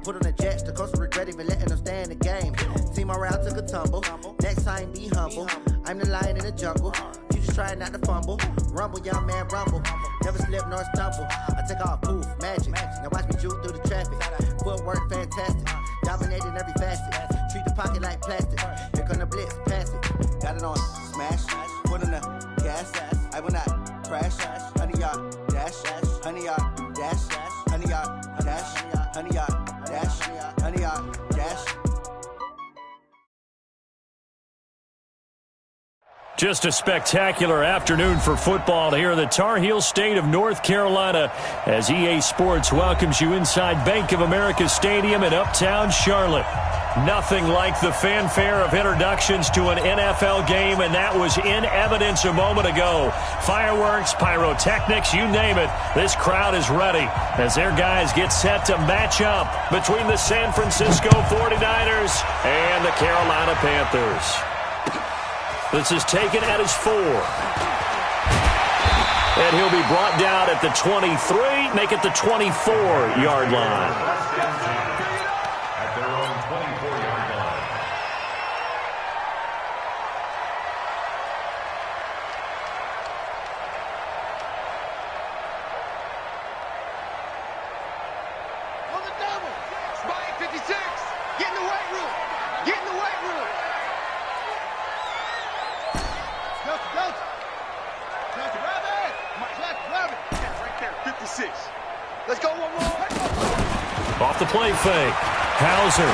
put on the Jets, the coach regret even letting them stay in the game. Team morale took a tumble. Next time, be humble. I'm the lion in the jungle. You just trying not to fumble. Rumble, young man, rumble. Never slip nor stumble. I take off, poof, magic. Now watch me juke through the traffic. Footwork fantastic. Dominating every facet. Treat the pocket like plastic. Here come the blitz, pass it. Got it on smash. Put on the gas. I will not crash. 100 yard dash. 100 yard dash. 100 yard dash. 100 yard dash. 100 yard dash. Just a spectacular afternoon for football here in the Tar Heel state of North Carolina as EA Sports welcomes you inside Bank of America Stadium in uptown Charlotte. Nothing like the fanfare of introductions to an NFL game, and that was in evidence a moment ago. Fireworks, pyrotechnics, you name it. This crowd is ready as their guys get set to match up between the San Francisco 49ers and the Carolina Panthers. This is taken at his 4. And he'll be brought down at the 23, make it the 24-yard line. At their own 24-yard line. On the double. Spy 56. Get in the weight room. Get in the weight room. Grab it! Grab it! That's right there, 56. Let's go one more. Off the play fake. Hauser.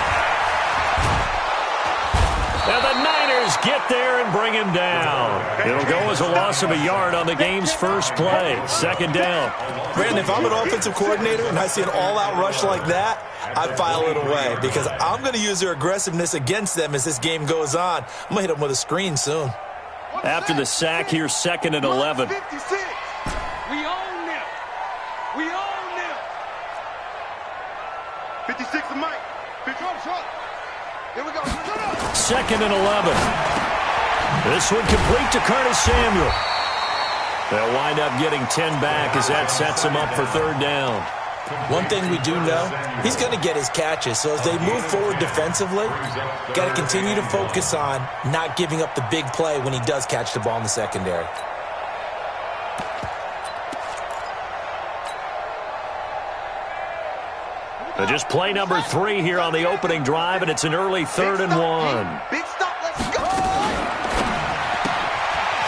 And the Niners get there and bring him down. It'll go as a loss of a yard on the game's first play. Second down. Brandon, if I'm an offensive coordinator and I see an all-out rush like that, I file it away because I'm going to use their aggressiveness against them as this game goes on. I'm going to hit them with a screen soon. After the sack, here's 2nd and 11. 56. We own them. We own them. 56 to Mike. 50 short. Here we go. 2nd and 11. This one complete to Curtis Samuel. They'll wind up getting 10 back as that sets them up for 3rd down. One thing we do know, he's going to get his catches. So as they move forward defensively, got to continue to focus on not giving up the big play when he does catch the ball in the secondary. Just play number 3 here on the opening drive, and it's an early 3rd and 1. Big stop. Let's go.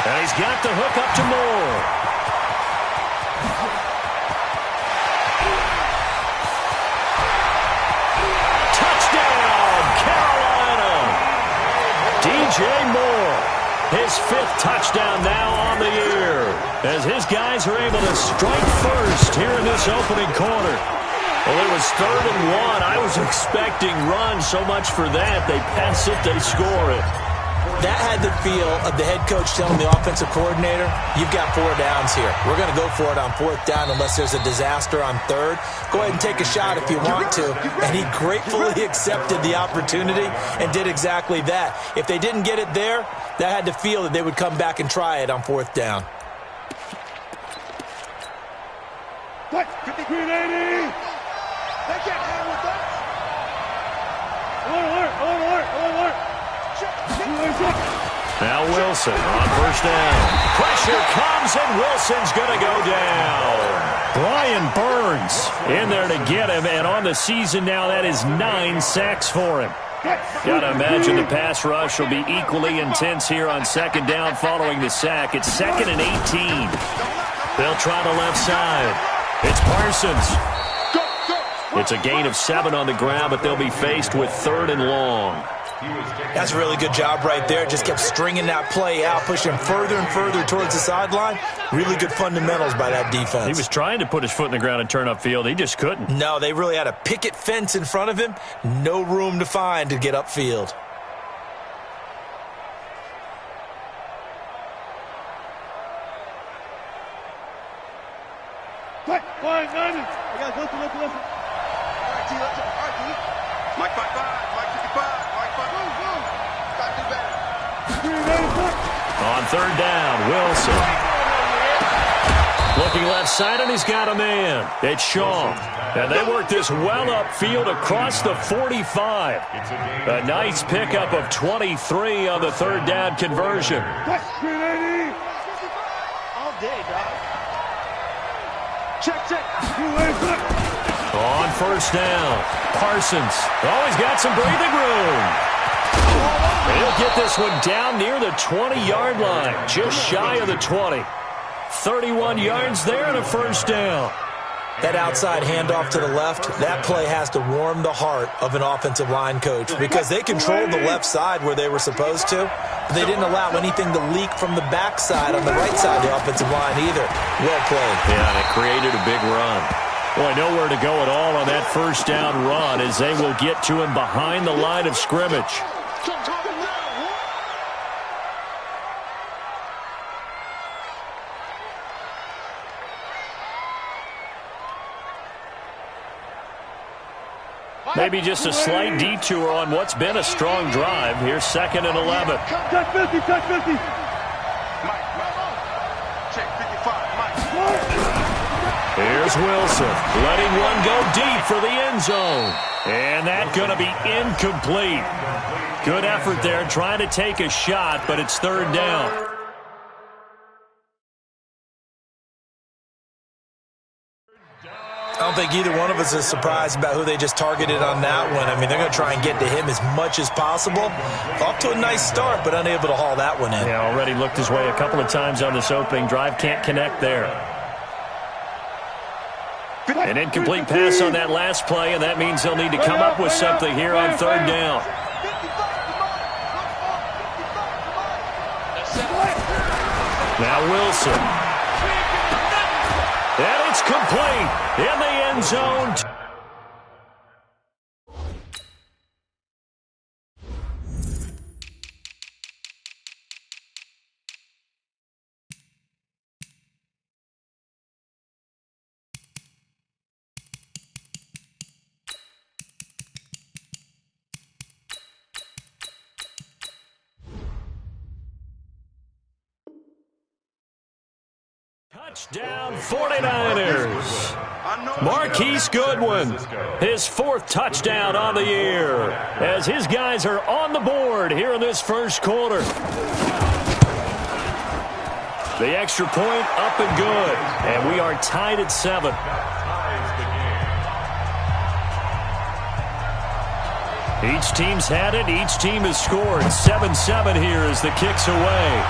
And he's got the hook up to Moore. DJ Moore, his 5th touchdown now on the year, as his guys are able to strike first here in this opening quarter. Well, it was 3rd and 1. I was expecting runs, so much for that. They pass it, they score it. That had the feel of the head coach telling the offensive coordinator, you've got 4 downs here. We're going to go for it on 4th down unless there's a disaster on 3rd. Go ahead and take a shot if you want to. And he gratefully accepted the opportunity and did exactly that. If they didn't get it there, that had to feel that they would come back and try it on 4th down. 53-80. They can't handle that. Alert. Now Wilson on 1st down. Pressure comes, and Wilson's going to go down. Brian Burns in there to get him, and on the season now, that is 9 sacks for him. Got to imagine the pass rush will be equally intense here on 2nd down following the sack. It's 2nd and 18. They'll try the left side. It's Parsons. It's a gain of 7 on the ground, but they'll be faced with 3rd and long. That's a really good job right there. Just kept stringing that play out, pushing further and further towards the sideline. Really good fundamentals by that defense. He was trying to put his foot in the ground and turn upfield. He just couldn't. No, they really had a picket fence in front of him. No room to find to get upfield. Quick, Niners. I got to listen. All right, T, let's go. All right, T. Mike 5-5, Mike 55, Mike 5. Move. Got to do better. On 3rd down, Wilson. Looking left side, and he's got a man. It's Shaw. And they work this well upfield across the 45. A nice pickup of 23 on the third down conversion. All day, dog. Check. On first down, Parsons. He's got some breathing room. He'll get this one down near the 20-yard line, just shy of the 20. 31 yards there and a first down. That outside handoff to the left, that play has to warm the heart of an offensive line coach because they controlled the left side where they were supposed to. But they didn't allow anything to leak from the backside on the right side of the offensive line either. Well played. Yeah, and it created a big run. Boy, nowhere to go at all on that first down run as they will get to him behind the line of scrimmage. Maybe just a slight detour on what's been a strong drive. Here's 2nd and 11. Check 50. Mike. Check 55. Mike. Here's Wilson, letting one go deep for the end zone. And that's going to be incomplete. Good effort there, trying to take a shot, but it's third down. I don't think either one of us is surprised about who they just targeted on that one. I mean, they're going to try and get to him as much as possible. Off to a nice start, but unable to haul that one in. Yeah, already looked his way a couple of times on this opening drive. Can't connect there. An incomplete pass on that last play, and that means they'll need to come up with something here on third down. Now Wilson. And it's complete in the end zone. Touchdown 49ers. Marquise Goodwin, his 4th touchdown on the year, as his guys are on the board here in this first quarter. The extra point up and good, and we are tied at 7. Each team's had it, each team has scored. 7-7 here as the kick's away.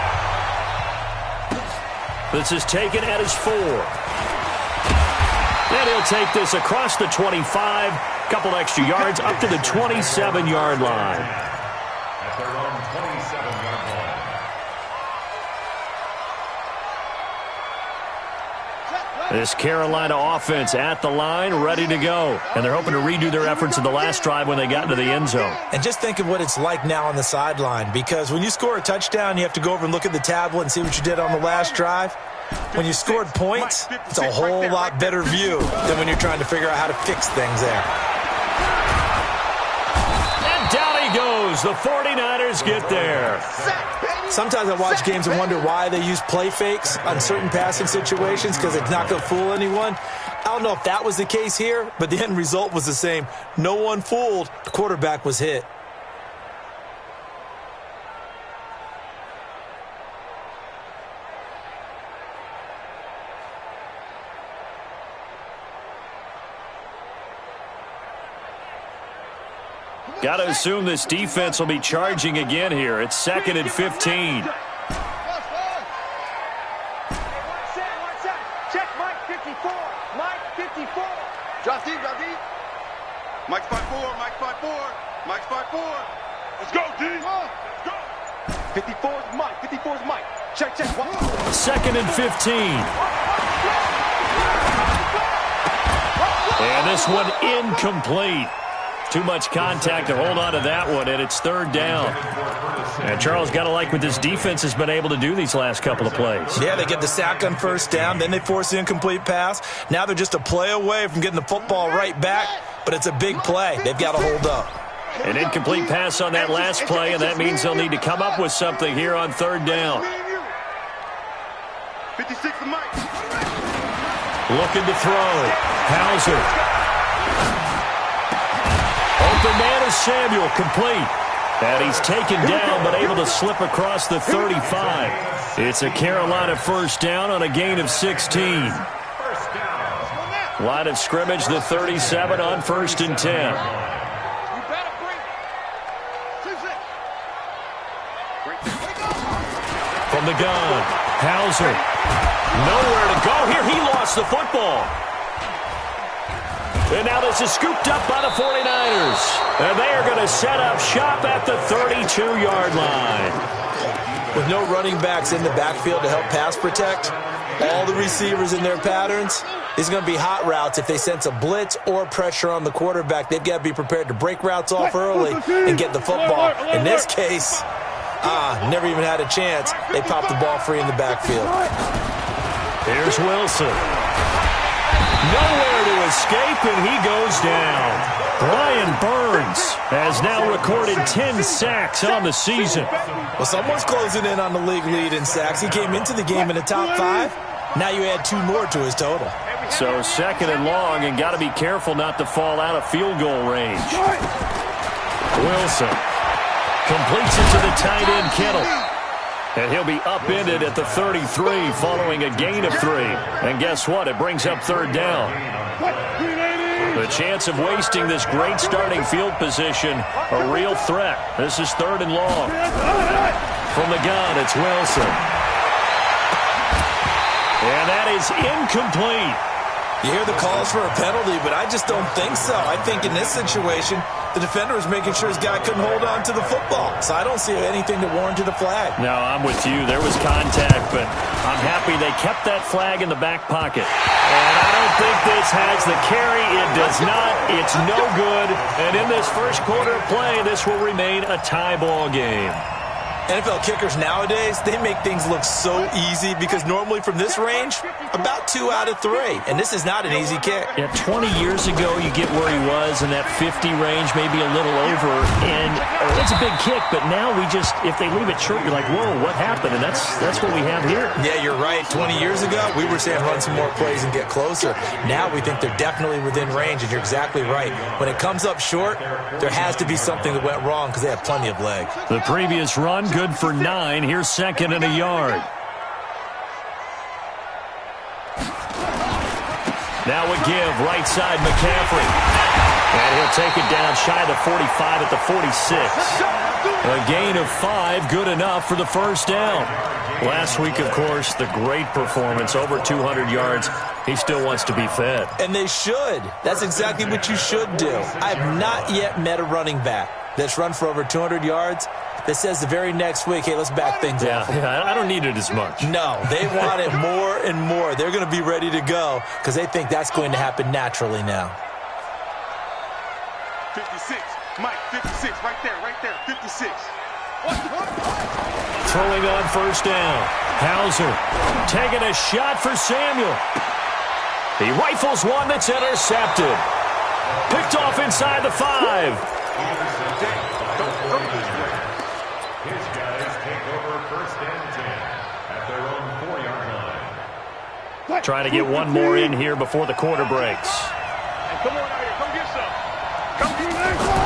This is taken at his 4. And he'll take this across the 25. Couple extra yards up to the 27-yard line. At their own 27-yard line. This Carolina offense at the line, ready to go. And they're hoping to redo their efforts in the last drive when they got into the end zone. And just think of what it's like now on the sideline, because when you score a touchdown, you have to go over and look at the tablet and see what you did on the last drive. When you scored points, it's a whole lot better view than when you're trying to figure out how to fix things there. And down he goes. The 49ers get there. Sometimes I watch games and wonder why they use play fakes on certain passing situations, because it's not going to fool anyone. I don't know if that was the case here, but the end result was the same. No one fooled. The quarterback was hit. Got to assume this defense will be charging again here. It's 2nd and 15. Check Mike 54. Mike 54. Drop deep. Mike 5-4. Mike 5-4. Mike 5-4. Let's go, D. Let's go. 54 is Mike. 54 is Mike. Check. 2nd and 15. And this one incomplete. Too much contact to hold on to that one, and it's third down. And Charles, got to like what this defense has been able to do these last couple of plays. Yeah, they get the sack on first down, then they force the incomplete pass. Now they're just a play away from getting the football right back, but it's a big play. They've got to hold up. An incomplete pass on that last play, and that means they'll need to come up with something here on third down. 56 to Mike. Looking to throw. Hauser. Open man is Samuel, complete. And he's taken down, but able to slip across the 35. It's a Carolina first down on a gain of 16. Line of scrimmage, the 37 on 1st and 10. From the gun, Hauser. Nowhere to go here. He lost the football. And now this is scooped up by the 49ers. And they are going to set up shop at the 32-yard line. With no running backs in the backfield to help pass protect, all the receivers in their patterns, it's going to be hot routes. If they sense a blitz or pressure on the quarterback, they've got to be prepared to break routes off early and get the football. In this case, never even had a chance. They popped the ball free in the backfield. Here's Wilson. Nowhere to escape, and he goes down. Brian Burns has now recorded 10 sacks on the season. Well, someone's closing in on the league lead in sacks. He came into the game in the top 5. Now you add 2 more to his total. So 2nd and long, and got to be careful not to fall out of field goal range. Wilson completes it to the tight end, Kittle. And he'll be upended at the 33 following a gain of 3. And guess what? It brings up 3rd down. The chance of wasting this great starting field position, a real threat. This is 3rd and long. From the gun, it's Wilson. And that is incomplete. You hear the calls for a penalty, but I just don't think so. I think in this situation, the defender was making sure his guy couldn't hold on to the football. So I don't see anything that warranted a flag. No, I'm with you. There was contact, but I'm happy they kept that flag in the back pocket. And I don't think this has the carry. It does not. It's no good. And in this first quarter of play, this will remain a tie ball game. NFL kickers nowadays, they make things look so easy because normally from this range, about 2 out of 3. And this is not an easy kick. Yeah, 20 years ago, you get where he was in that 50 range, maybe a little over. And it's a big kick, but now we just, if they leave it short, you're like, whoa, what happened? And that's what we have here. Yeah, you're right. 20 years ago, we were saying run some more plays and get closer. Now we think they're definitely within range, and you're exactly right. When it comes up short, there has to be something that went wrong because they have plenty of leg. The previous run, good for 9. Here's 2nd and a yard. Now a give, right side McCaffrey. And he'll take it down shy of the 45 at the 46. A gain of 5, good enough for the first down. Last week, of course, the great performance, over 200 yards. He still wants to be fed. And they should. That's exactly what you should do. I have not yet met a running back that's run for over 200 yards that says the very next week, hey, let's back things off. Yeah, I don't need it as much. No, they want it more and more. They're going to be ready to go because they think that's going to happen naturally now. 56, Mike, 56, right there, 56. Throwing on first down. Hauser taking a shot for Samuel. He rifles one that's intercepted. Picked off inside the 5. His guys take over 1st and 10 at their own 4-yard line. Trying to get one more in here before the quarter breaks. Come on out here, come get some. Come get some.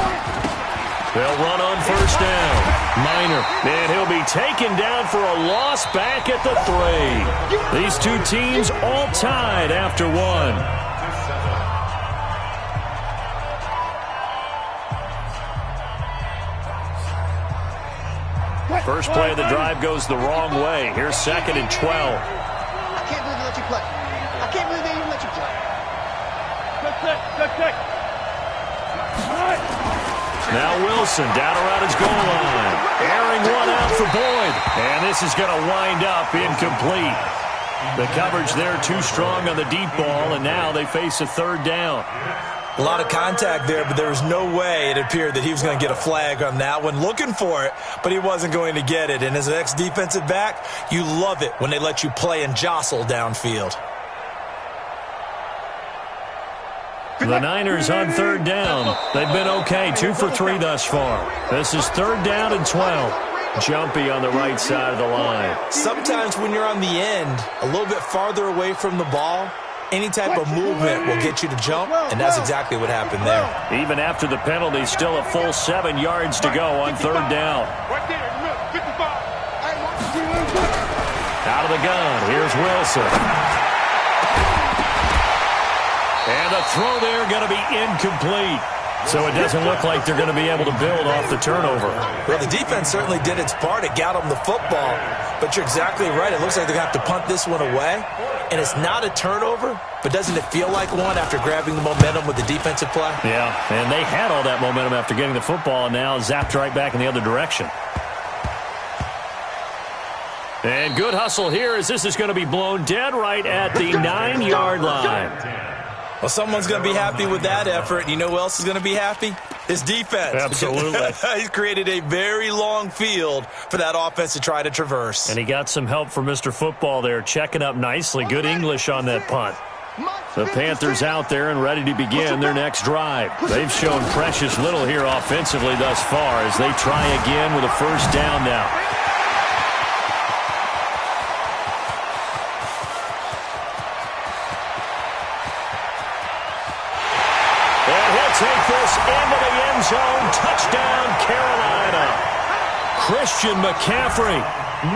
They'll run on first down. Minor, and he'll be taken down for a loss back at the 3. These two teams all tied after 1. First play of the drive goes the wrong way. Here's 2nd and 12. I can't believe they let you play. I can't believe they even let you play. Check. Now Wilson down around his goal line. Airing one out for Boyd. And this is going to wind up incomplete. The coverage there too strong on the deep ball, and now they face a 3rd down. A lot of contact there, but there was no way it appeared that he was going to get a flag on that one. Looking for it, but he wasn't going to get it. And as an ex-defensive back, you love it when they let you play and jostle downfield. The Niners on 3rd down. They've been okay, 2 for 3 thus far. This is 3rd down and 12. Jumpy on the right side of the line. Sometimes when you're on the end, a little bit farther away from the ball, Any type of movement will get you to jump, and that's exactly what happened there. Even after the penalty, still a full 7 yards to go on 3rd down. Out of the gun, here's Wilson. And the throw there going to be incomplete. So it doesn't look like they're going to be able to build off the turnover. Well, the defense certainly did its part. It got them the football. But you're exactly right. It looks like they're going to have to punt this one away. And it's not a turnover, but doesn't it feel like one after grabbing the momentum with the defensive play? Yeah, and they had all that momentum after getting the football, and now zapped right back in the other direction. And good hustle here as this is going to be blown dead right at the 9-yard line. Well, someone's going to be happy with that effort. You know who else is going to be happy? His defense. Absolutely. He's created a very long field for that offense to try to traverse. And he got some help from Mr. Football there, checking up nicely. Good English on that punt. The Panthers out there and ready to begin their next drive. They've shown precious little here offensively thus far as they try again with a 1st down now. Take this into the end zone. Touchdown, Carolina. Christian McCaffrey,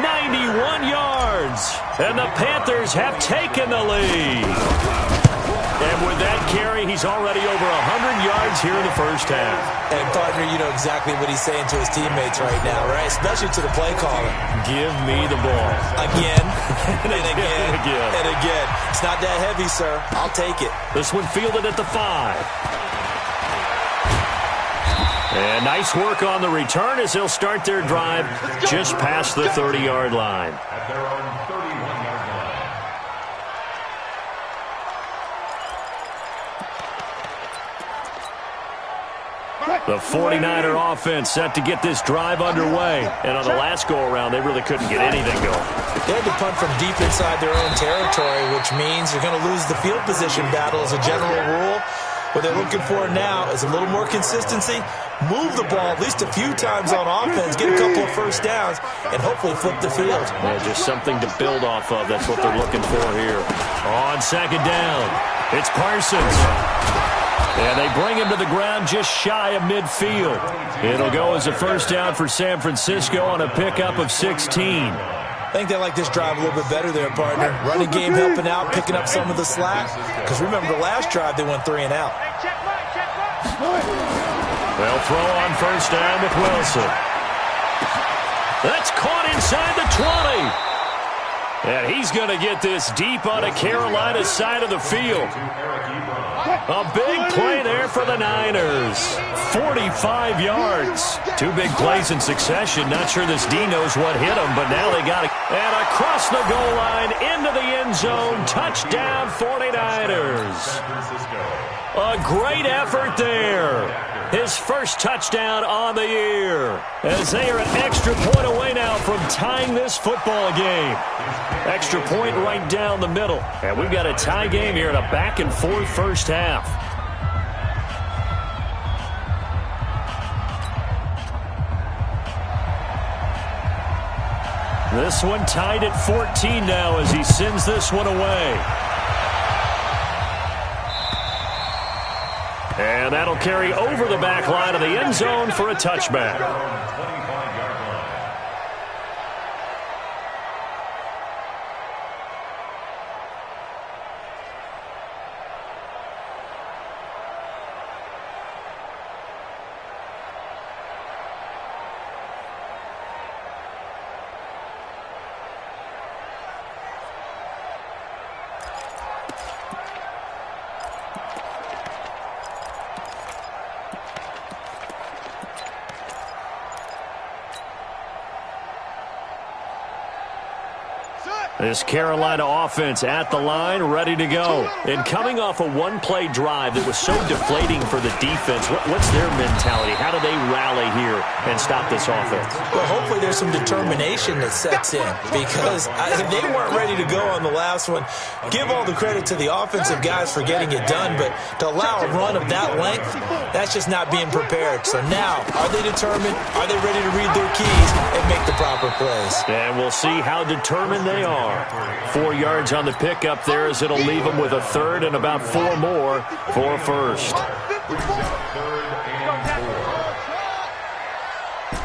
91 yards. And the Panthers have taken the lead. And with that carry, he's already over 100 yards here in the 1st half. And, partner, you know exactly what he's saying to his teammates right now, right? Especially to the play caller. Give me the ball. Again, and again, and again. It's not that heavy, sir. I'll take it. This one fielded at the 5. And nice work on the return as they'll start their drive just past the 30-yard line. At their own 31-yard line. The 49er offense set to get this drive underway. And on the last go-around, they really couldn't get anything going. They had to punt from deep inside their own territory, which means you're going to lose the field position battle as a general rule. What they're looking for now is a little more consistency, move the ball at least a few times on offense, get a couple of 1st downs, and hopefully flip the field. Yeah, just something to build off of. That's what they're looking for here. On 2nd down, it's Parsons. And they bring him to the ground just shy of midfield. It'll go as a 1st down for San Francisco on a pickup of 16. I think they like this drive a little bit better there, partner. Running game helping out, picking up some of the slack. Because remember, the last drive, they went 3 and out. They'll throw on 1st down with Wilson. That's caught inside the 20. And he's going to get this deep on a Carolina side of the field. A big play there for the Niners. 45 yards. 2 big plays in succession. Not sure this D knows what hit him, but now they got it. And across the goal line, into the end zone. Touchdown, 49ers. A great effort there. His 1st touchdown on the year. As they are an extra point away now from tying this football game. Extra point right down the middle. And we've got a tie game here in a back-and-forth 1st half. This one tied at 14 now as he sends this one away. And that'll carry over the back line of the end zone for a touchback. This Carolina offense at the line, ready to go. And coming off a one-play drive that was so deflating for the defense, what's their mentality? How do they rally here and stop this offense? Well, hopefully there's some determination that sets in because they weren't ready to go on the last one. Give all the credit to the offensive guys for getting it done, but to allow a run of that length, that's just not being prepared. So now, are they determined? Are they ready to read their keys and make the proper plays? And we'll see how determined they are. are. 4 yards on the pickup there as it'll leave them with a third and about 4 more for first.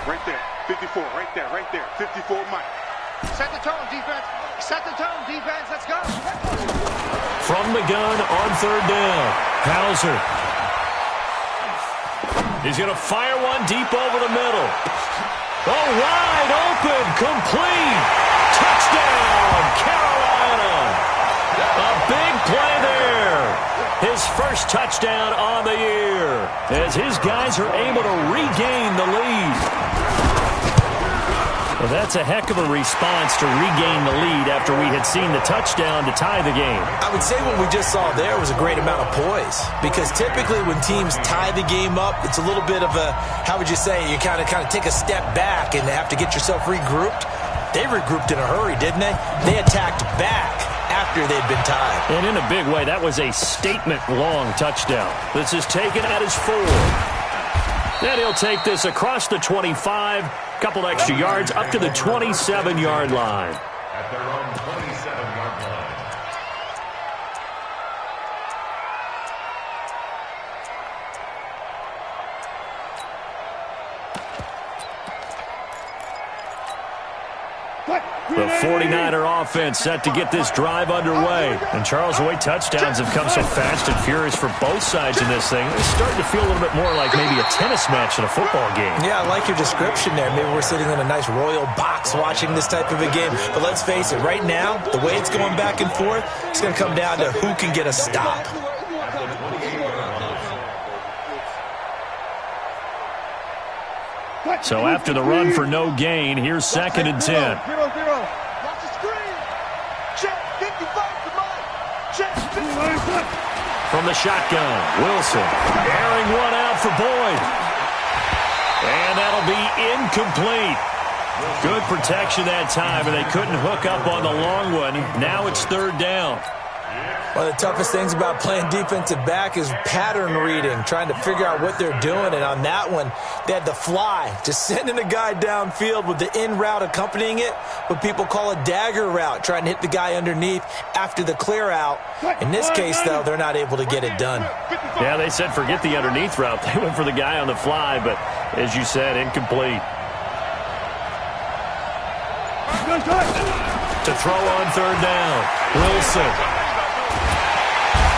Right there, 54, right there, 54, Mike. Set the tone, defense. Set the tone, defense. Let's go. From the gun on third down, Hauser. He's going to fire one deep over the middle. Oh, wide open, complete. Touchdown, Carolina. A big play there. His first touchdown on the year as his guys are able to regain the lead. Well, that's a heck of a response to regain the lead after we had seen the touchdown to tie the game. I would say what we just saw there was a great amount of poise, because typically when teams tie the game up, it's a little bit of a, how would you say, you kind of take a step back and have to get yourself regrouped. They regrouped in a hurry, didn't they? They attacked back after they'd been tied. And in a big way, that was a statement-long touchdown. This is taken at his 4. Then he'll take this across the 25, couple extra yards up to the 27-yard line. At their own 27-yard line. The 49er offense set to get this drive underway. And Charles, the way touchdowns have come so fast and furious for both sides in this thing, it's starting to feel a little bit more like maybe a tennis match in a football game. Yeah, I like your description there. Maybe we're sitting in a nice royal box watching this type of a game. But let's face it, right now, the way it's going back and forth, it's going to come down to who can get a stop. So after the run for no gain, here's 2nd and 10. 0-0. Watch the screen. Check 55 to Mike. Check 55. From the shotgun, Wilson airing one out for Boyd. And that'll be incomplete. Good protection that time, and they couldn't hook up on the long one. Now it's 3rd down. One of the toughest things about playing defensive back is pattern reading, trying to figure out what they're doing. And on that one, they had the fly, just sending a guy downfield with the in route accompanying it, what people call a dagger route, trying to hit the guy underneath after the clear out. In this case, though, they're not able to get it done. Yeah, they said forget the underneath route. They went for the guy on the fly, but as you said, incomplete. To throw on 3rd down, Wilson.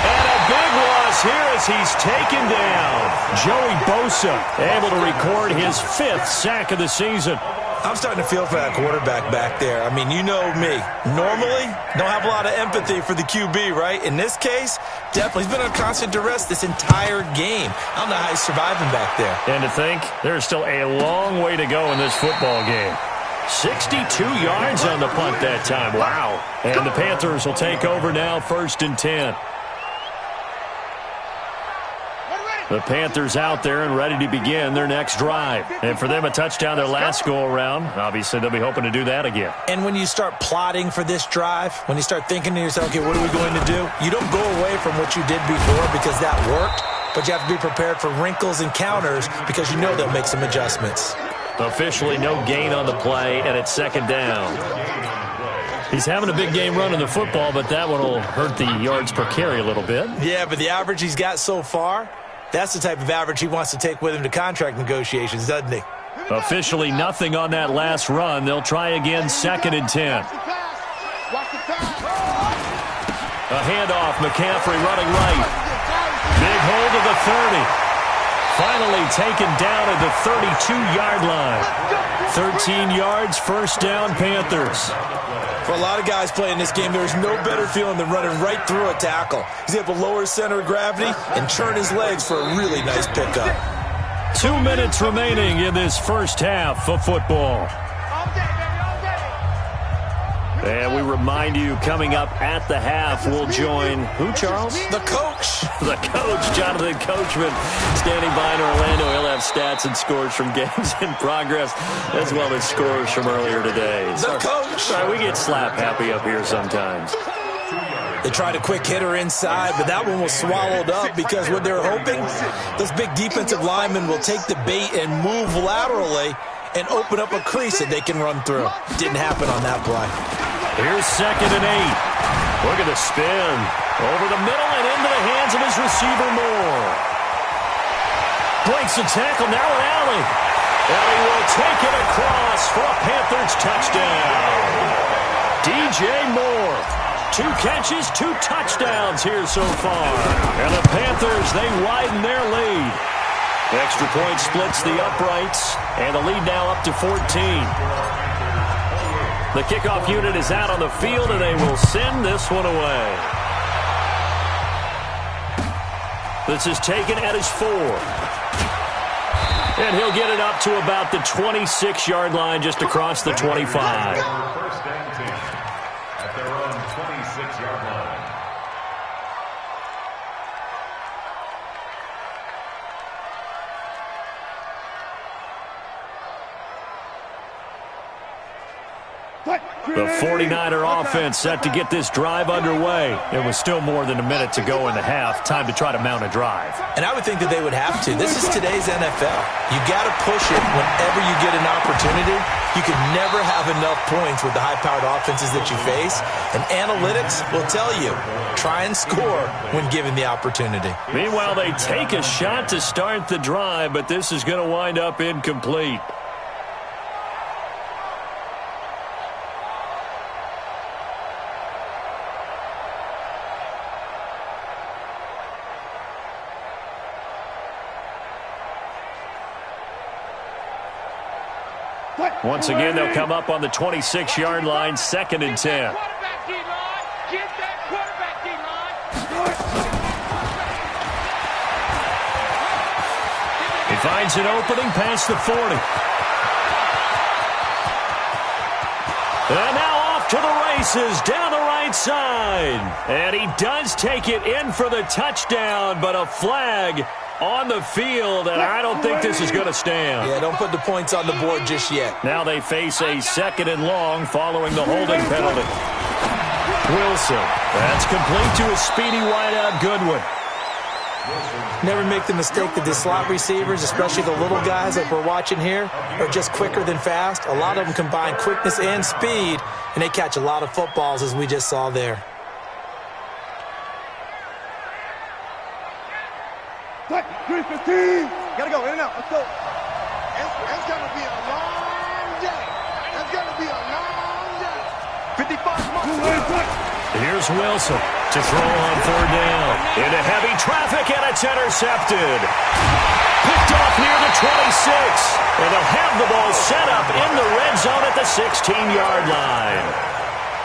And a big loss here as he's taken down. Joey Bosa able to record his 5th sack of the season. I'm starting to feel for that quarterback back there. I mean, you know me. Normally, don't have a lot of empathy for the QB, right? In this case, definitely. He's been under constant duress this entire game. I don't know how he's surviving back there. And to think, there's still a long way to go in this football game. 62 yards on the punt that time. Wow. And the Panthers will take over now, 1st and 10. The Panthers out there and ready to begin their next drive. And for them, a touchdown their last go-around. Obviously, they'll be hoping to do that again. And when you start plotting for this drive, when you start thinking to yourself, okay, what are we going to do? You don't go away from what you did before because that worked, but you have to be prepared for wrinkles and counters because you know they'll make some adjustments. Officially no gain on the play, and it's 2nd down. He's having a big game running the football, but that one will hurt the yards per carry a little bit. Yeah, but the average he's got so far, that's the type of average he wants to take with him to contract negotiations, doesn't he? Officially nothing on that last run. They'll try again, 2nd and 10. A handoff, McCaffrey running right. Big hold of the 30. Finally taken down at the 32-yard line. 13 yards, 1st down, Panthers. For a lot of guys playing this game, there's no better feeling than running right through a tackle. He's able to lower his center of gravity and churn his legs for a really nice pickup. 2 minutes remaining in this first half of football. And we remind you, coming up at the half, we'll join who, Charles? The coach. The coach, Jonathan Coachman, standing by in Orlando. He'll have stats and scores from games in progress, as well as scores from earlier today. The coach. Sorry, we get slap happy up here sometimes. They tried a quick hitter inside, but that one was swallowed up because what they're hoping, those big defensive linemen will take the bait and move laterally and open up a crease that they can run through. Didn't happen on that play. Here's 2nd and 8. Look at the spin. Over the middle and into the hands of his receiver, Moore. Breaks the tackle, now an alley. And he will take it across for a Panthers touchdown. DJ Moore. 2 catches, 2 touchdowns here so far. And the Panthers, they widen their lead. Extra point splits the uprights, and the lead now up to 14. The kickoff unit is out on the field, and they will send this one away. This is taken at his 4. And he'll get it up to about the 26-yard line, just across the 25. First and 10 at their own 26-yard line. The 49er offense set to get this drive underway. It was still more than a minute to go in the half. Time to try to mount a drive. And I would think that they would have to. This is today's NFL. You got to push it whenever you get an opportunity. You can never have enough points with the high-powered offenses that you face. And analytics will tell you, try and score when given the opportunity. Meanwhile, they take a shot to start the drive, but this is going to wind up incomplete. Once again, they'll come up on the 26-yard line, 2nd and 10. He finds an opening past the 40. And now off to the races down the right side. And he does take it in for the touchdown, but a flag on the field, and I don't think this is going to stand. Yeah, don't put the points on the board just yet. Now they face a 2nd and long following the holding penalty. Wilson. That's complete to a speedy wideout Goodwin. Never make the mistake that the slot receivers, especially the little guys like we're watching here, are just quicker than fast. A lot of them combine quickness and speed, and they catch a lot of footballs, as we just saw there. Gotta go, in and out, let's go. It's gonna be a long day. It's gonna be a long day. 55 months. Here's Wilson to throw on 3rd down. Into heavy traffic, and it's intercepted. Picked off near the 26. And they'll have the ball set up in the red zone at the 16-yard line.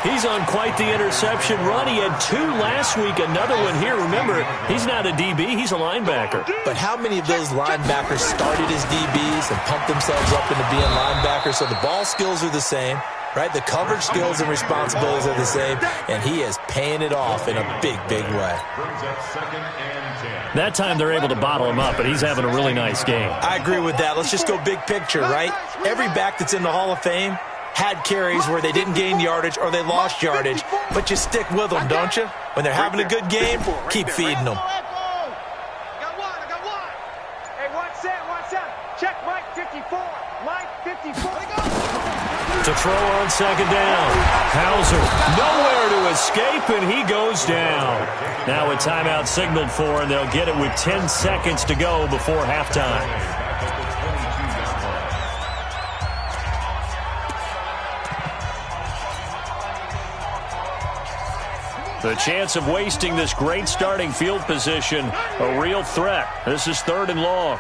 He's on quite the interception run. He had 2 last week, another one here. Remember, he's not a DB, he's a linebacker. But how many of those linebackers started as DBs and pumped themselves up into being linebackers? So the ball skills are the same, right? The coverage skills and responsibilities are the same, and he is paying it off in a big, big way. Brings up 2nd and 10. That time they're able to bottle him up, and he's having a really nice game. I agree with that. Let's just go big picture, right? Every back that's in the Hall of Fame had carries where they didn't gain yardage or they lost yardage, but you stick with them, don't you? When they're having a good game, keep feeding them. I got one. Hey, one set. Check Mike 54. Mike 54. To throw on 2nd down. Hauser nowhere to escape, and he goes down. Now a timeout signaled for, and they'll get it with 10 seconds to go before halftime. The chance of wasting this great starting field position, a real threat. This is 3rd and long.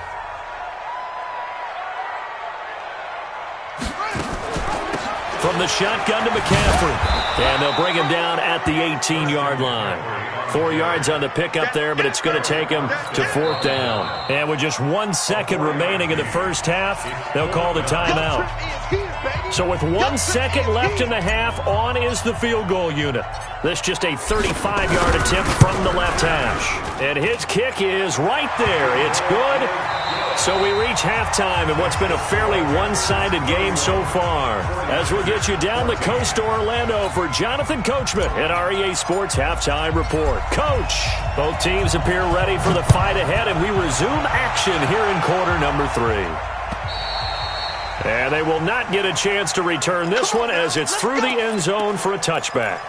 From the shotgun to McCaffrey. And they'll bring him down at the 18-yard line. 4 yards on the pickup there, but it's going to take him to 4th down. And with just 1 second remaining in the first half, they'll call the timeout. So with 1 second left in the half, on is the field goal unit. This just a 35-yard attempt from the left hash. And his kick is right there. It's good. So we reach halftime in what's been a fairly one-sided game so far. As we'll get you down the coast to Orlando for Jonathan Coachman at our EA Sports Halftime Report. Coach, both teams appear ready for the fight ahead, and we resume action here in quarter number 3. And they will not get a chance to return this one as it's through the end zone for a touchback.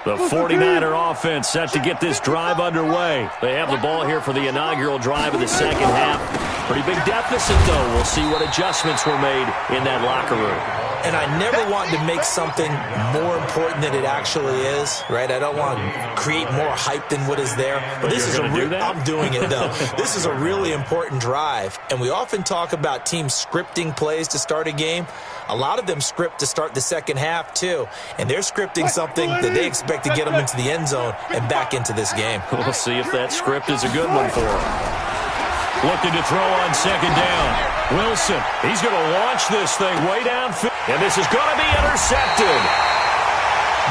The 49er offense set to get this drive underway. They have the ball here for the inaugural drive of the second half. Pretty big deficit, though. We'll see what adjustments were made in that locker room. And I never want to make something more important than it actually is, right? I don't want to create more hype than what is there. But this is I'm doing it, though. This is a really important drive. And we often talk about teams scripting plays to start a game. A lot of them script to start the second half, too. And they're scripting something that they expect to get them into the end zone and back into this game. We'll see if that script is a good one for them. Looking to throw on second down. Wilson, he's going to launch this thing way downfield. And this is going to be intercepted.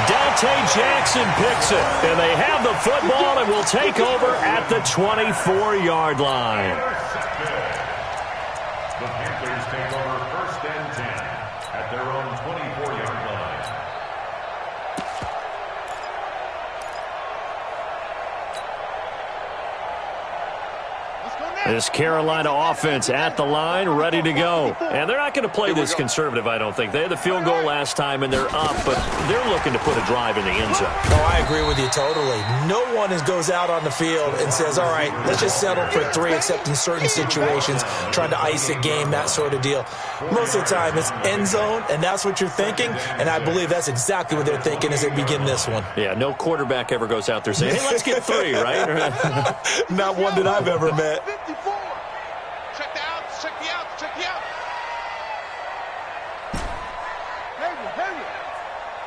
Dante Jackson picks it. And they have the football and will take over at the 24-yard line. The Panthers take over first and 10 at their own 24-yard line. This Carolina offense at the line, ready to go. And they're not going to play this conservative, I don't think. They had the field goal last time, and they're up, but they're looking to put a drive in the end zone. Oh, I agree with you totally. No one goes out on the field and says, all right, let's just settle for 3, except in certain situations, trying to ice a game, that sort of deal. Most of the time, it's end zone, and that's what you're thinking, and I believe that's exactly what they're thinking as they begin this one. Yeah, no quarterback ever goes out there saying, hey, let's get 3, right? Not one that I've ever met. Check the outs, check the outs, check the outs.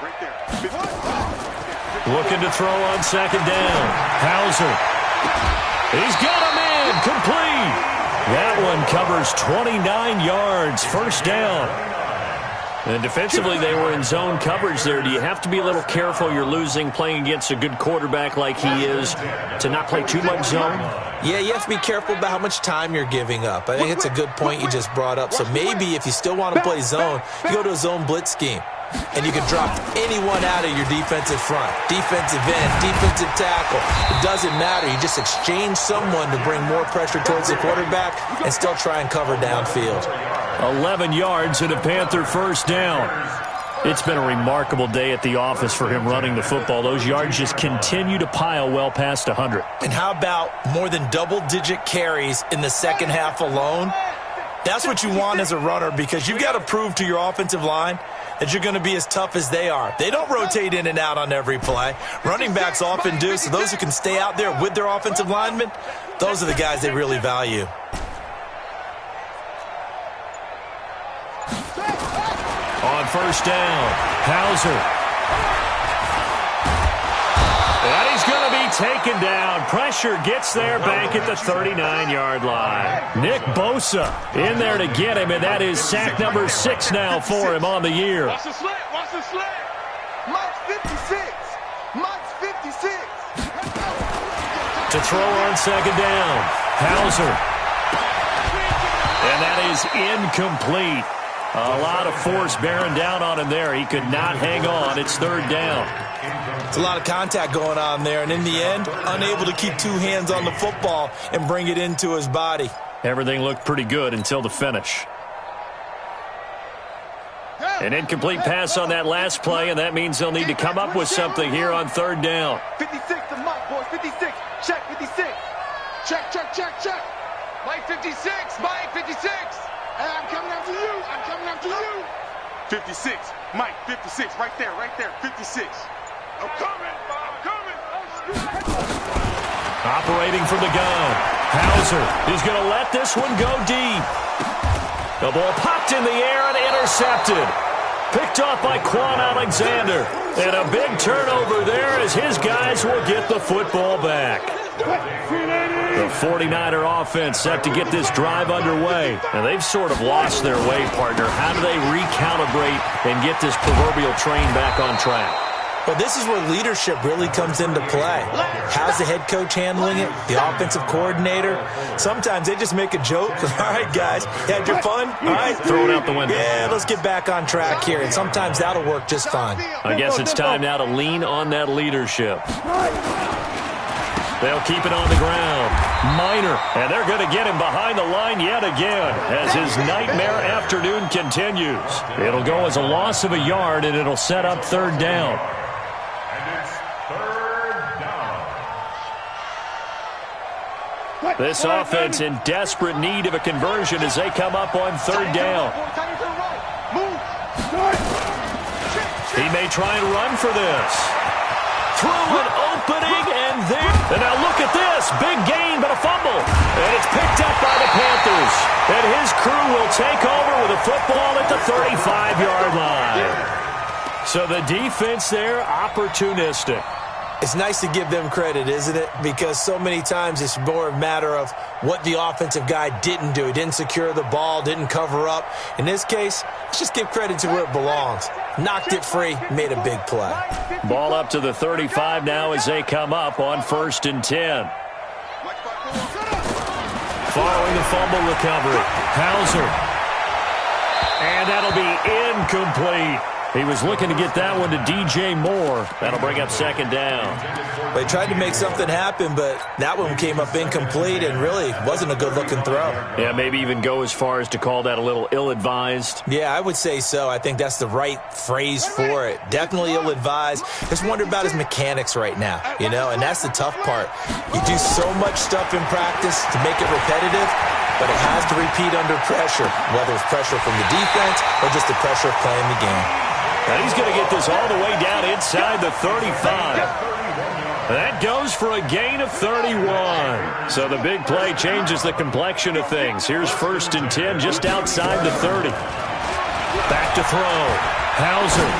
Right there. Looking to throw on second down. Hauser. He's got him in. Complete. That one covers 29 yards. First down. And defensively, they were in zone coverage there. Do you have to be a little careful? You're losing playing against a good quarterback like he is to not play too much zone? Yeah, you have to be careful about how much time you're giving up. I think it's a good point you just brought up. So maybe if you still want to play zone, you go to a zone blitz scheme. And you can drop anyone out of your defensive front. Defensive end, defensive tackle. It doesn't matter. You just exchange someone to bring more pressure towards the quarterback and still try and cover downfield. 11 yards and a Panther first down. It's been a remarkable day at the office for him running the football. Those yards just continue to pile well past 100. And how about more than double-digit carries in the second half alone? That's what you want as a runner because you've got to prove to your offensive line that you're going to be as tough as they are. They don't rotate in and out on every play. Running backs often do, so those who can stay out there with their offensive linemen, those are the guys they really value. On first down, Hauser. And he's going to be taken down. Pressure gets there back at the 39-yard line. Nick Bosa in there to get him, and that is sack number 6 now for him on the year. Watch the slant, watch the slant. Mike's 56. Mike's 56. To throw on second down, Hauser. And that is incomplete. A lot of force bearing down on him there. He could not hang on. It's third down. It's a lot of contact going on there, and in the end, unable to keep 2 hands on the football and bring it into his body. Everything looked pretty good until the finish. An incomplete pass on that last play, and that means they'll need to come up with something here on third down. 56 to Mike, boys. 56. Check, 56. Check, check, check, check. Mike 56. Mike 56. Hey, I'm coming after you. I'm coming after you. 56. Mike 56. Right there, 56. I'm coming. I'm coming. Operating from the gun. Hauser is going to let this one go deep. The ball popped in the air and intercepted. Picked off by Quan Alexander. And a big turnover there as his guys will get the football back. The 49er offense set to get this drive underway. And they've sort of lost their way, partner. How do they recalibrate and get this proverbial train back on track? Well, this is where leadership really comes into play. How's the head coach handling it? The offensive coordinator? Sometimes they just make a joke. All right, guys, you had your fun? All right. Throw it out the window. Yeah, let's get back on track here. And sometimes that'll work just fine. I guess it's time now to lean on that leadership. They'll keep it on the ground. Minor, and they're going to get him behind the line yet again as his nightmare afternoon continues. It'll go as a loss of a yard, and it'll set up third down. And it's third down. This offense in desperate need of a conversion as they come up on third down. He may try and run for this. Through an opening, and there. And now look at this. Big gain, but a fumble. And it's picked up by the Panthers. And his crew will take over with a football at the 35-yard line. So the defense there, opportunistic. It's nice to give them credit, isn't it? Because so many times it's more a matter of what the offensive guy didn't do. He didn't secure the ball, didn't cover up. In this case, let's just give credit to where it belongs. Knocked it free, made a big play. Ball up to the 35 now as they come up on 1st and 10. Following the fumble recovery, Hauser. And that'll be incomplete. He was looking to get that one to DJ Moore. That'll bring up second down. They tried to make something happen, but that one came up incomplete and really wasn't a good-looking throw. Yeah, maybe even go as far as to call that a little ill-advised. Yeah, I would say so. I think that's the right phrase for it. Definitely ill-advised. Just wonder about his mechanics right now, you know, and that's the tough part. You do so much stuff in practice to make it repetitive, but it has to repeat under pressure, whether it's pressure from the defense or just the pressure of playing the game. And he's going to get this all the way down inside the 35. That goes for a gain of 31. So the big play changes the complexion of things. Here's 1st and 10 just outside the 30. Back to throw. Hauser.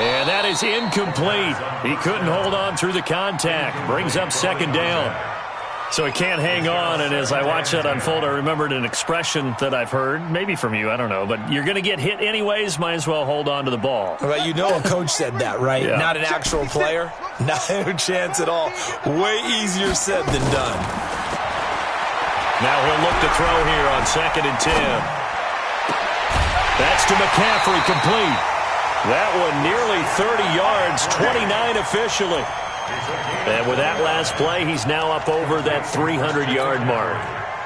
And that is incomplete. He couldn't hold on through the contact. Brings up second down. So he can't hang on, and as I watched that unfold, I remembered an expression that I've heard, maybe from you, I don't know, but you're going to get hit anyways, might as well hold on to the ball. Well, you know a coach said that, right? Yeah. Not an actual player? No chance at all. Way easier said than done. Now he'll look to throw here on 2nd and 10. That's to McCaffrey, complete. That one nearly 30 yards, 29 officially. And with that last play, he's now up over that 300-yard mark.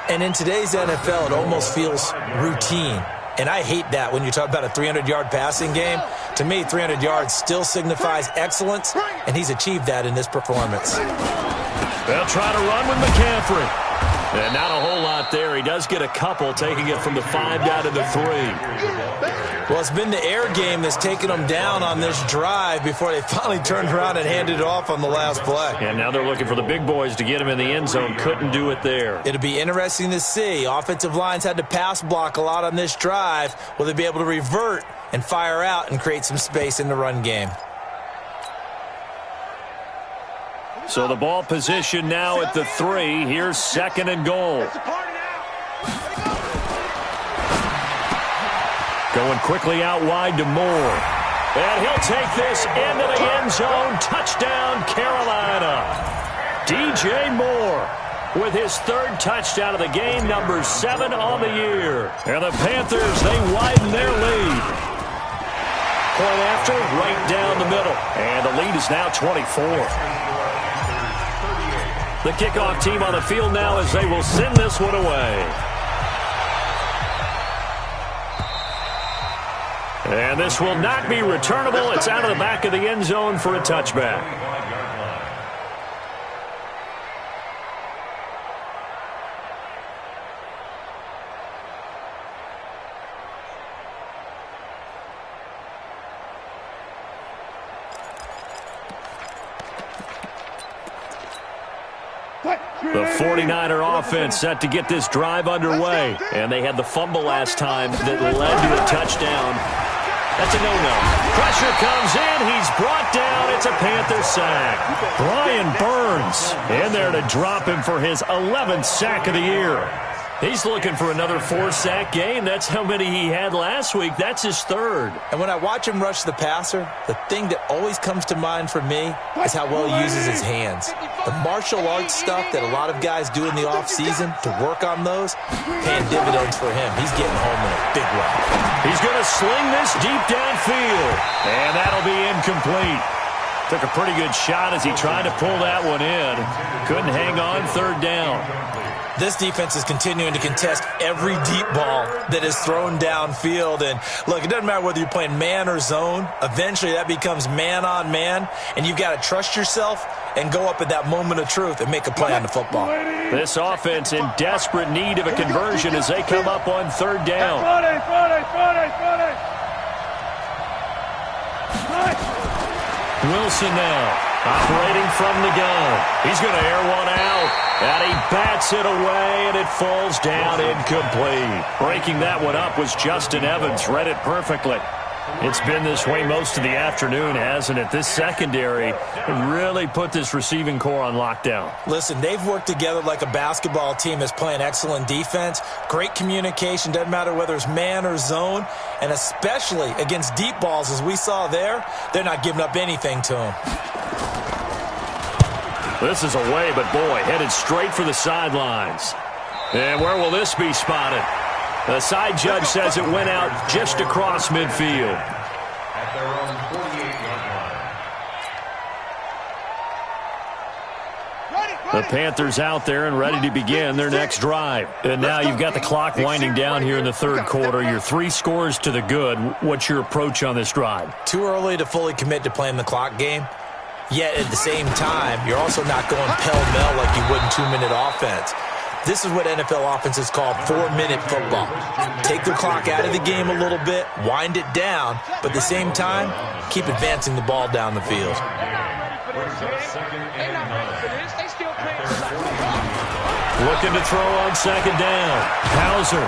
And in today's NFL, it almost feels routine. And I hate that when you talk about a 300-yard passing game. To me, 300 yards still signifies excellence, and he's achieved that in this performance. They'll try to run with McCaffrey. And not a whole lot there. He does get a couple, taking it from the 5 down to the 3. Well, it's been the air game that's taken them down on this drive before they finally turned around and handed it off on the last play. And now they're looking for the big boys to get him in the end zone. Couldn't do it there. It'll be interesting to see. Offensive lines had to pass block a lot on this drive. Will they be able to revert and fire out and create some space in the run game? So the ball position now at the 3. Here's 2nd and goal. Going quickly out wide to Moore. And he'll take this into the end zone. Touchdown, Carolina. DJ Moore with his 3rd touchdown of the game, number 7 on the year. And the Panthers, they widen their lead. Point after, right down the middle. And the lead is now 24. The kickoff team on the field now as they will send this one away. And this will not be returnable. It's out of the back of the end zone for a touchback. The 49er offense set to get this drive underway. And they had the fumble last time that led to a touchdown. That's a no-no. Pressure comes in. He's brought down. It's a Panther sack. Brian Burns in there to drop him for his 11th sack of the year. He's looking for another 4-sack game. That's how many he had last week. That's his third. And when I watch him rush the passer, the thing that always comes to mind for me is how well he uses his hands. The martial arts stuff that a lot of guys do in the offseason to work on those, paying dividends for him. He's getting home in a big way. He's going to sling this deep downfield, and that'll be incomplete. Took a pretty good shot as he tried to pull that one in. Couldn't hang on, third down. This defense is continuing to contest every deep ball that is thrown downfield. And, look, it doesn't matter whether you're playing man or zone. Eventually, that becomes man-on-man, and you've got to trust yourself and go up at that moment of truth and make a play on the football. This offense in desperate need of a conversion as they come up on third down. Wilson now, operating from the gun. He's going to air one out, and he bats it away, and it falls down incomplete. Breaking that one up was Justin Evans. Read it perfectly. It's been this way most of the afternoon, hasn't it? This secondary really put this receiving core on lockdown. Listen, they've worked together like a basketball team that's playing excellent defense. Great communication, doesn't matter whether it's man or zone, and especially against deep balls as we saw there, they're not giving up anything to them. This is away, but boy, headed straight for the sidelines. And where will this be spotted? The side judge says it went out just across midfield. At their own 48-yard line. The Panthers out there and ready to begin their next drive. And now you've got the clock winding down here in the third quarter. You're 3 scores to the good. What's your approach on this drive? Too early to fully commit to playing the clock game. Yet at the same time, you're also not going pell-mell like you would in 2-minute offense. This is what NFL offenses call 4-minute football. Take the clock out of the game a little bit, wind it down, but at the same time, keep advancing the ball down the field. Looking to throw on second down. Hauser.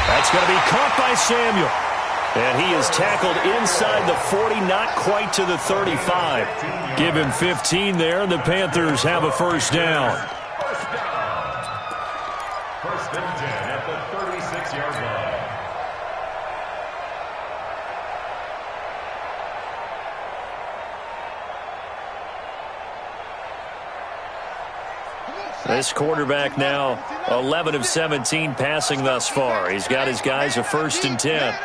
That's going to be caught by Samuel. And he is tackled inside the 40, not quite to the 35. Give him 15 there, and the Panthers have a first down. First and 10 at the 36-yard line. This quarterback now 11 of 17 passing thus far. He's got his guys a first and 10.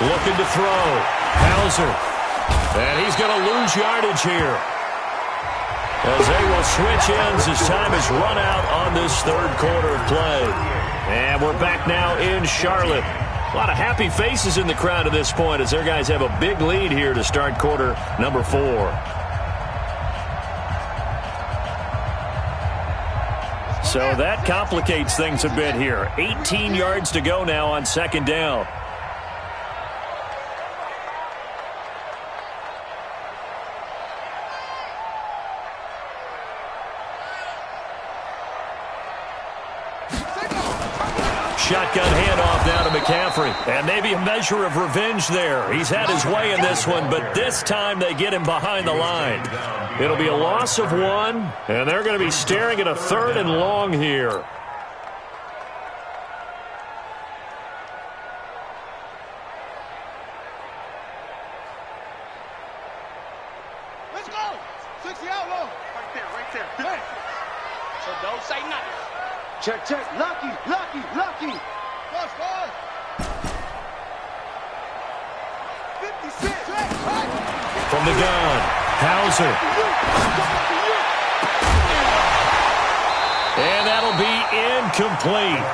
Looking to throw. Hauser. And he's going to lose yardage here. As they will switch ends as time has run out on this third quarter of play. And we're back now in Charlotte. A lot of happy faces in the crowd at this point as their guys have a big lead here to start quarter number 4. So that complicates things a bit here. 18 yards to go now on second down. Shotgun handoff now to McCaffrey. And maybe a measure of revenge there. He's had his way in this one, but this time they get him behind the line. It'll be a loss of 1, and they're going to be staring at a third and long here. Let's go. 60 out low. Right there. Hey. So don't say nothing. Check. Lucky. Cross. 56. From the gun, Hauser. And that'll be incomplete.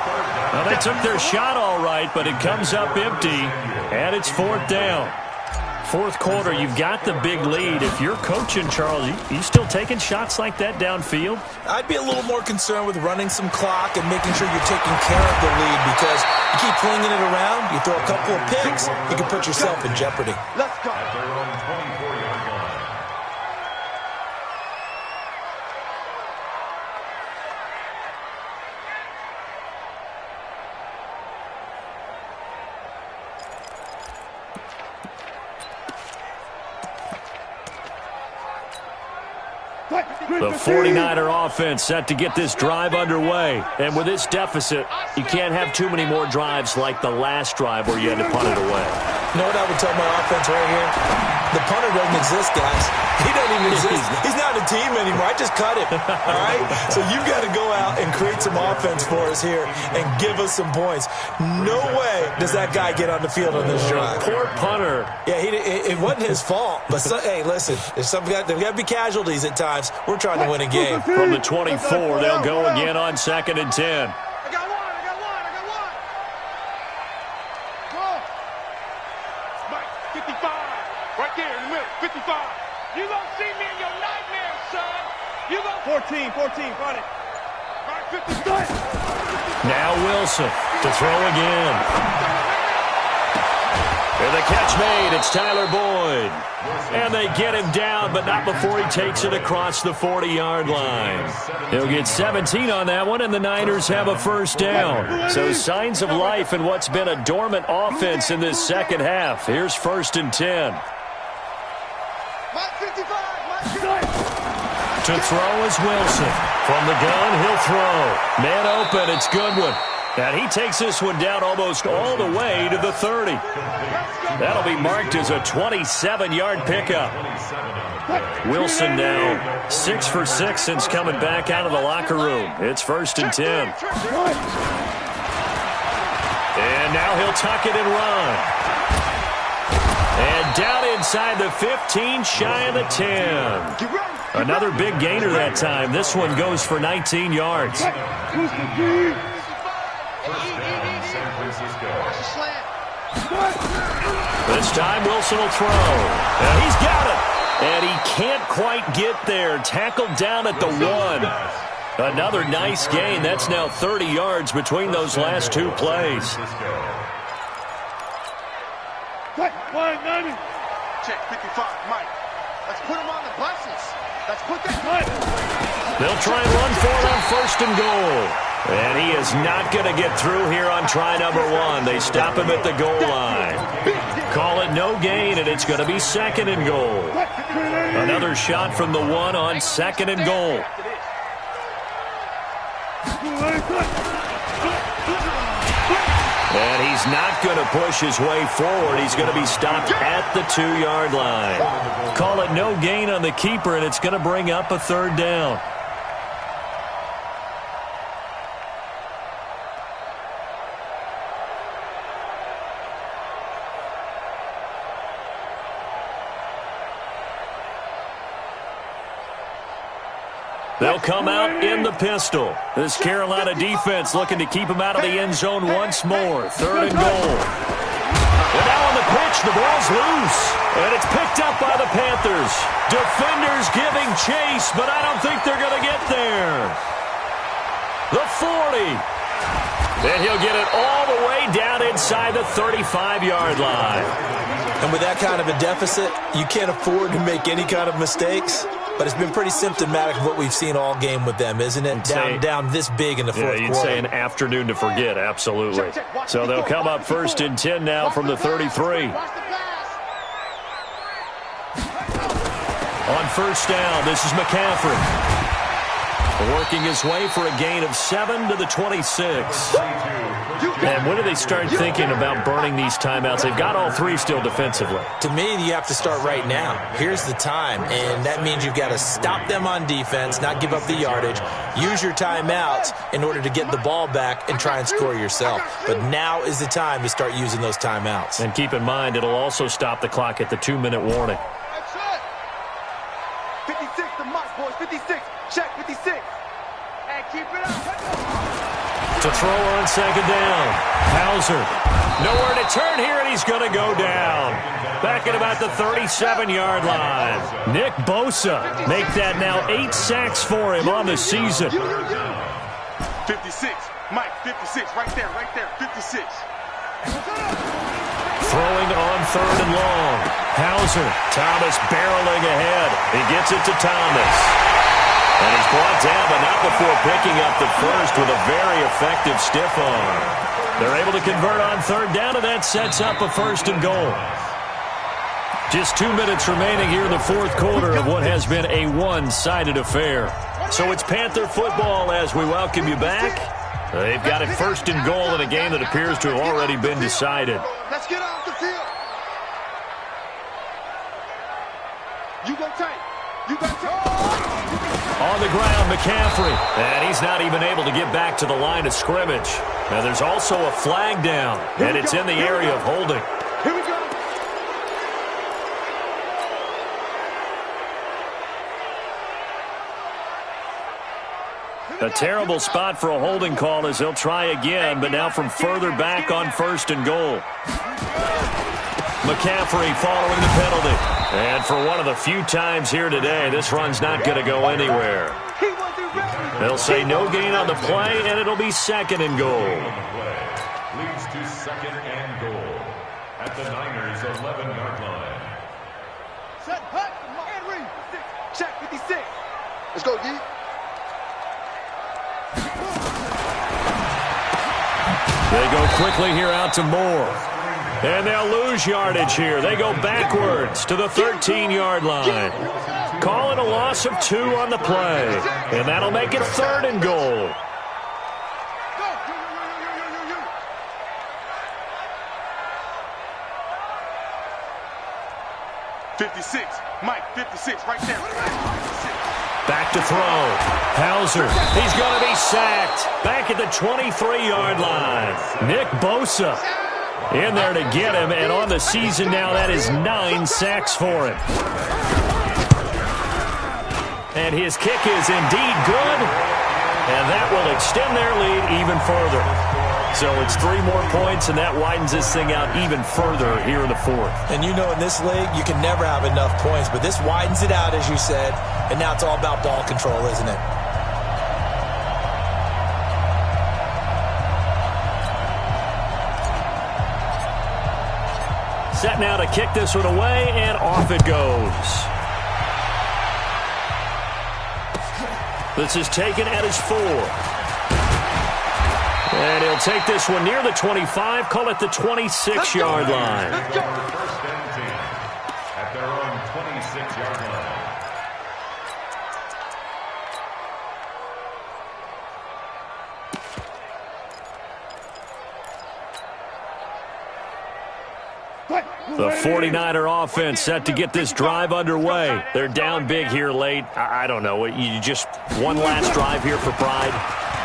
Now, they took their shot all right, but it comes up empty, and it's fourth down. Fourth quarter, you've got the big lead. If you're coaching, Charles, you still taking shots like that downfield? I'd be a little more concerned with running some clock and making sure you're taking care of the lead, because you keep flinging it around, you throw a couple of picks, you can put yourself in jeopardy. Let's go. At their own 24-yard line. The 49er offense set to get this drive underway. And with this deficit, you can't have too many more drives like the last drive where you had to punt it away. You know what I would tell my offense right here? The punter doesn't exist, guys. He doesn't even exist. He's not a team anymore. I just cut him. All right? So you've got to go out and create some offense for us here and give us some points. No way does that guy get on the field on this drive. Poor punter. Yeah, it wasn't his fault. But, hey, listen, there's got to be casualties at times. We're trying to win a game. From the 24, they'll go again on 2nd and 10. I got one. Mike, 55. Right there in the middle, 55. You gonna see me in your nightmares, son. You gonna 14, run it. Mike, 55. Now Wilson to throw again. And the catch made. It's Tyler Boyd. And they get him down, but not before he takes it across the 40-yard line. He'll get 17 on that one, and the Niners have a first down. So signs of life in what's been a dormant offense in this second half. Here's 1st and 10. Mike, 55. To throw is Wilson. From the gun, he'll throw. Man open, it's Goodwin. And he takes this one down almost all the way to the 30. That'll be marked as a 27-yard pickup. Wilson now 6 for 6 since coming back out of the locker room. It's 1st and 10. And now he'll tuck it and run. And down inside the 15, shy of the 10. Another big gainer that time. This one goes for 19 yards. This time Wilson will throw. And he's got it. And he can't quite get there. Tackled down at the 1. Another nice gain. That's now 30 yards between those last two plays. Check 55, Mike. Let's put him on the buses. Let's put that Mike. They'll try and run for it on 1st and goal. And he is not going to get through here on try number 1. They stop him at the goal line. Call it no gain, and it's going to be 2nd and goal. Another shot from the 1 on 2nd and goal. And he's not going to push his way forward. He's going to be stopped at the 2-yard line. Call it no gain on the keeper, and it's going to bring up a 3rd down. They'll come out in the pistol. This Carolina defense looking to keep him out of the end zone once more. 3rd and goal. And now on the pitch, the ball's loose. And it's picked up by the Panthers. Defenders giving chase, but I don't think they're going to get there. The 40. And he'll get it all the way down inside the 35-yard line. And with that kind of a deficit, you can't afford to make any kind of mistakes. But it's been pretty symptomatic of what we've seen all game with them, isn't it? Down this big in the fourth quarter. You'd say an afternoon to forget, absolutely. So they'll come up 1st and 10 now from the 33. On 1st down, this is McCaffrey. Working his way for a gain of 7 to the 26. And when do they start thinking about burning these timeouts? They've got all 3 still defensively. To me, you have to start right now. Here's the time, and that means you've got to stop them on defense, not give up the yardage, use your timeouts in order to get the ball back and try and score yourself. But now is the time to start using those timeouts. And keep in mind, it'll also stop the clock at the 2-minute warning. 56 to Mike, boys. 56. Check 56. And keep it up. To throw on 2nd down. Hauser. Nowhere to turn here, and he's going to go down. Back at about the 37-yard line. Nick Bosa make that now 8 sacks for him on the season. 56. Mike, 56. Right there. 56. Throwing on 3rd and long. Hauser. Thomas barreling ahead. He gets it to Thomas. And he's brought down, but not before picking up the first with a very effective stiff arm. They're able to convert on 3rd down, and that sets up a 1st and goal. Just 2 minutes remaining here in the fourth quarter of what has been a one-sided affair. So it's Panther football as we welcome you back. They've got it first and goal in a game that appears to have already been decided. Let's get off the field. You go tight. You go tight. On the ground, McCaffrey. And he's not even able to get back to the line of scrimmage. Now there's also a flag down, and it's in the area of holding. Here we go. A terrible spot for a holding call as they'll try again, but now from further back on first and goal. McCaffrey following the penalty. And for one of the few times here today, this run's not going to go anywhere. They'll say no gain on the play, and it'll be second and goal. Leads to second and goal at the Niners' 11-yard line. Set, hut, and read. Check 56. Let's go, D. They go quickly here out to Moore. And they'll lose yardage here. They go backwards to the 13-yard line. Call it a loss of 2 on the play. And that'll make it third and goal. Mike, 56, right there. Back to throw. Hauser. He's going to be sacked. Back at the 23-yard line. Nick Bosa in there to get him. And on the season now, that is 9 sacks for him. And his kick is indeed good. And that will extend their lead even further. So it's 3 more points, and that widens this thing out even further here in the fourth. And you know in this league, you can never have enough points, but this widens it out, as you said, and now it's all about ball control, isn't it? Set now to kick this one away, and off it goes. This is taken at his 4. And he'll take this one near the 25, call it the 26-yard line. First and 10 at their own 26-yard line. The 49er offense set to get this drive underway. They're down big here late. I don't know. You just one last drive here for pride.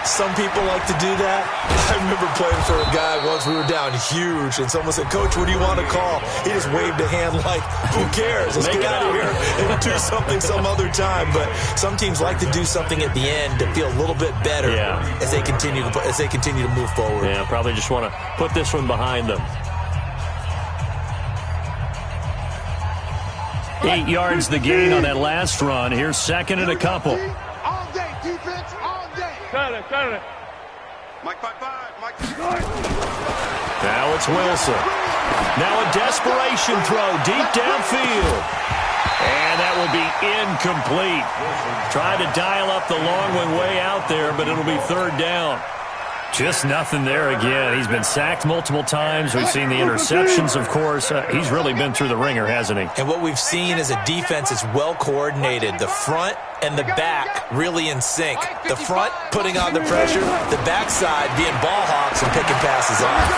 Some people like to do that. I remember playing for a guy once. We were down huge, and someone said, "Coach, what do you want to call?" He just waved a hand like, "Who cares? Let's get out of here and do something some other time." But some teams like to do something at the end to feel a little bit better as they continue to move forward. Yeah, probably just want to put this one behind them. 8 yards the gain on that last run. Here's second and a couple. All day, defense, all day. Cut it. Mike 5-5, Mike 5. Now it's Wilson. Now a desperation throw deep downfield. And that will be incomplete. Trying to dial up the long one way out there, but it'll be third down. Just nothing there again. He's been sacked multiple times. We've seen the interceptions, of course. He's really been through the ringer, hasn't he? And what we've seen is a defense that's well coordinated. The front and the back really in sync. The front putting on the pressure, the backside being ball hawks and picking passes off.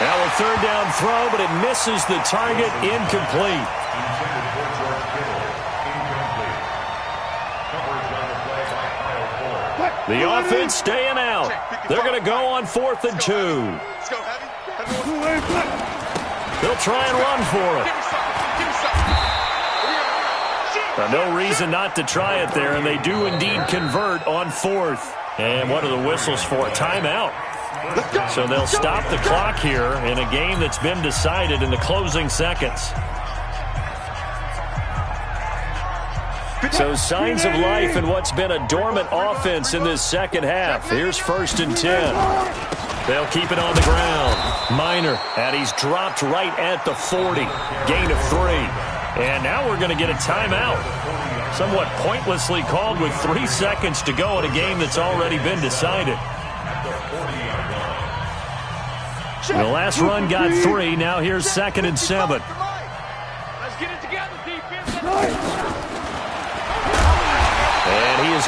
Now a third down throw, but it misses the target. Incomplete. Intended for George Kittle. Incomplete. Coverage on the play by Kyle Ford. The offense staying out. They're going to go on 4th and 2. Let's go, heavy. They'll try and run for it. No reason not to try it there, and they do indeed convert on 4th. And what are the whistles for? Timeout. So they'll stop the clock here in a game that's been decided in the closing seconds. So signs of life in what's been a dormant offense in this second half. Here's 1st and 10. They'll keep it on the ground. Minor, and he's dropped right at the 40. Gain of 3. And now we're going to get a timeout. Somewhat pointlessly called with 3 seconds to go in a game that's already been decided. The last run got 3. Now here's 2nd and 7. Let's get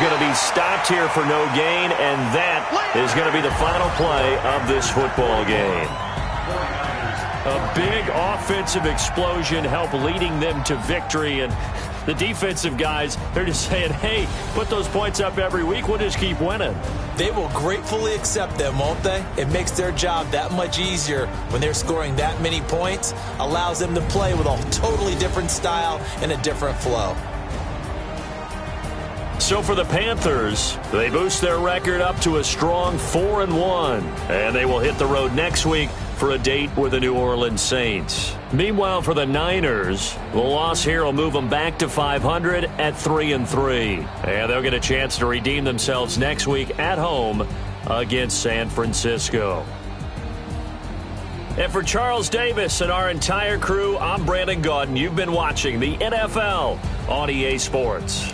going to be stopped here for no gain, and that is going to be the final play of this football game. A big offensive explosion helped leading them to victory, and the defensive guys, they're just saying, hey, put those points up every week, we'll just keep winning. They will gratefully accept them, won't they? It makes their job that much easier when they're scoring that many points, allows them to play with a totally different style and a different flow. So for the Panthers, they boost their record up to a strong 4-1, and they will hit the road next week for a date with the New Orleans Saints. Meanwhile, for the Niners, the loss here will move them back to 500 at 3-3. And they'll get a chance to redeem themselves next week at home against San Francisco. And for Charles Davis and our entire crew, I'm Brandon Gaudin. You've been watching the NFL on EA Sports.